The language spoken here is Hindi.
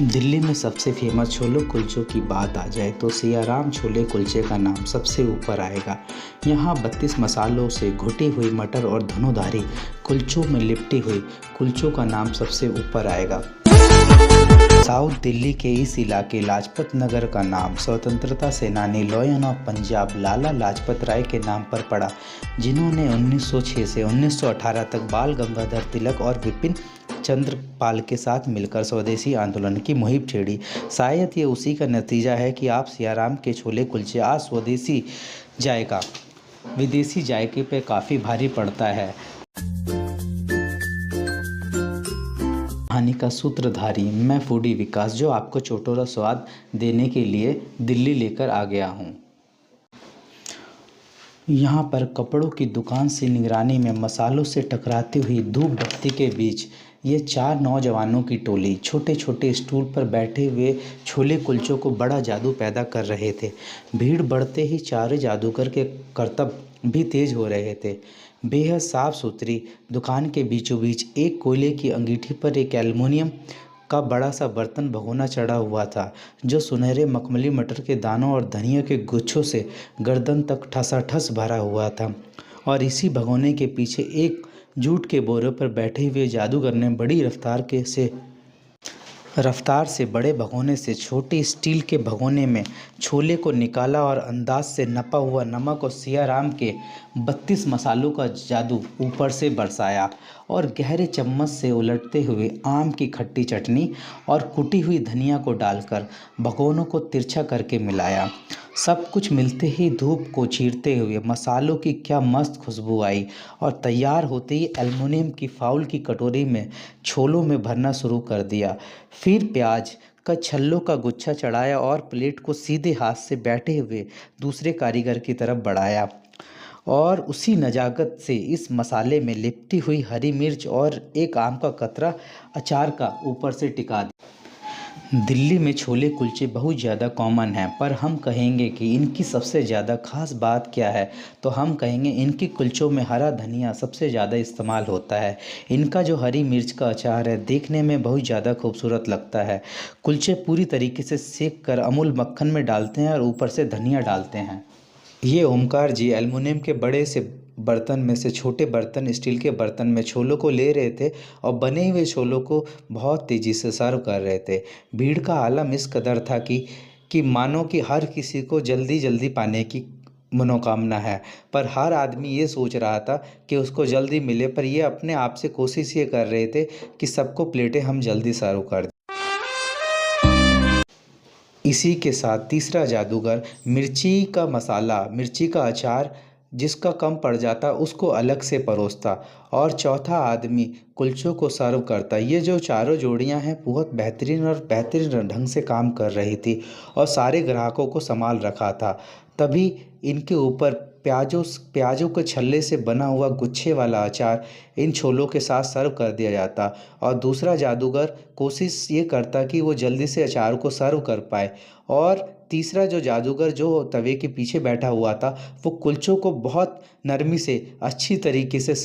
दिल्ली में सबसे फेमस छोले कुलचों की बात आ जाए तो सियाराम छोले कुलचे का नाम सबसे ऊपर आएगा। यहाँ 32 मसालों से घुटी हुई मटर और धनुधारी कुलचों में लिपटी हुई कुलचों का नाम सबसे ऊपर आएगा। साउथ दिल्ली के इस इलाके लाजपत नगर का नाम स्वतंत्रता सेनानी लॉयन ऑफ पंजाब लाला लाजपत राय के नाम पर पड़ा, जिन्होंने 1906 से 1918 तक बाल गंगाधर तिलक और विपिन चंद्र पाल के साथ मिलकर स्वदेशी आंदोलन की मुहिम छेड़ी। शायद ये उसी का नतीजा है कि आप सियाराम के छोले कुलचे आज स्वदेशी जायका विदेशी जायके पे काफ़ी भारी पड़ता है। कहानी का सूत्रधारी मैं फूडी विकास, जो आपको चटोरा स्वाद देने के लिए दिल्ली लेकर आ गया हूँ। यहाँ पर कपड़ों की दुकान से निगरानी में मसालों से टकराती हुई धूप बत्ती के बीच ये चार नौजवानों की टोली छोटे छोटे स्टूल पर बैठे हुए छोले कुलचों को बड़ा जादू पैदा कर रहे थे। भीड़ बढ़ते ही चारों जादूगर के करतब भी तेज हो रहे थे। बेहद साफ सुथरी दुकान के बीचों बीच एक कोयले की अंगीठी पर एक एल्युमिनियम का बड़ा सा बर्तन भगोना चढ़ा हुआ था, जो सुनहरे मखमली मटर के दानों और धनिया के गुच्छों से गर्दन तक ठसाठस भरा हुआ था। और इसी भगोने के पीछे एक जूट के बोरे पर बैठे हुए जादूगर ने बड़ी रफ्तार से बड़े भगोने से छोटे स्टील के भगोने में छोले को निकाला और अंदाज से नपा हुआ नमक और सियाराम के 32 मसालों का जादू ऊपर से बरसाया और गहरे चम्मच से उलटते हुए आम की खट्टी चटनी और कुटी हुई धनिया को डालकर भगोनों को तिरछा करके मिलाया। सब कुछ मिलते ही धूप को चीरते हुए मसालों की क्या मस्त खुशबू आई और तैयार होते ही एल्युमिनियम की फाउल की कटोरी में छोलों में भरना शुरू कर दिया। फिर प्याज का छल्लों का गुच्छा चढ़ाया और प्लेट को सीधे हाथ से बैठे हुए दूसरे कारीगर की तरफ बढ़ाया और उसी नजाकत से इस मसाले में लिपटी हुई हरी मिर्च और एक आम का कतरा अचार का ऊपर से टिका दिया। दिल्ली में छोले कुलचे बहुत ज़्यादा कॉमन हैं, पर हम कहेंगे कि इनकी सबसे ज़्यादा ख़ास बात क्या है, तो हम कहेंगे इनकी कुलचों में हरा धनिया सबसे ज़्यादा इस्तेमाल होता है। इनका जो हरी मिर्च का अचार है देखने में बहुत ज़्यादा खूबसूरत लगता है। कुलचे पूरी तरीके से सेक कर अमूल मक्खन में डालते हैं और ऊपर से धनिया डालते हैं। ये ओमकार जी एल्युमिनियम के बड़े से बर्तन में से छोटे बर्तन स्टील के बर्तन में छोलों को ले रहे थे और बने हुए छोलों को बहुत तेज़ी से सर्व कर रहे थे। भीड़ का आलम इस कदर था कि मानो कि हर किसी को जल्दी जल्दी पाने की मनोकामना है, पर हर आदमी ये सोच रहा था कि उसको जल्दी मिले, पर ये अपने आप से कोशिश ये कर रहे थे कि सबको प्लेटें हम जल्दी सर्व कर दें। इसी के साथ तीसरा जादूगर मिर्ची का अचार जिसका कम पड़ जाता उसको अलग से परोसता और चौथा आदमी कुलचों को सर्व करता। ये जो चारों जोड़ियां हैं बहुत बेहतरीन ढंग से काम कर रही थी और सारे ग्राहकों को संभाल रखा था। तभी इनके ऊपर प्याज़ों के छल्ले से बना हुआ गुच्छे वाला अचार इन छोलों के साथ सर्व कर दिया जाता और दूसरा जादूगर कोशिश ये करता कि वो जल्दी से अचार को सर्व कर पाए और तीसरा जो जादूगर जो तवे के पीछे बैठा हुआ था वो कुलचों को बहुत नरमी से अच्छी तरीके से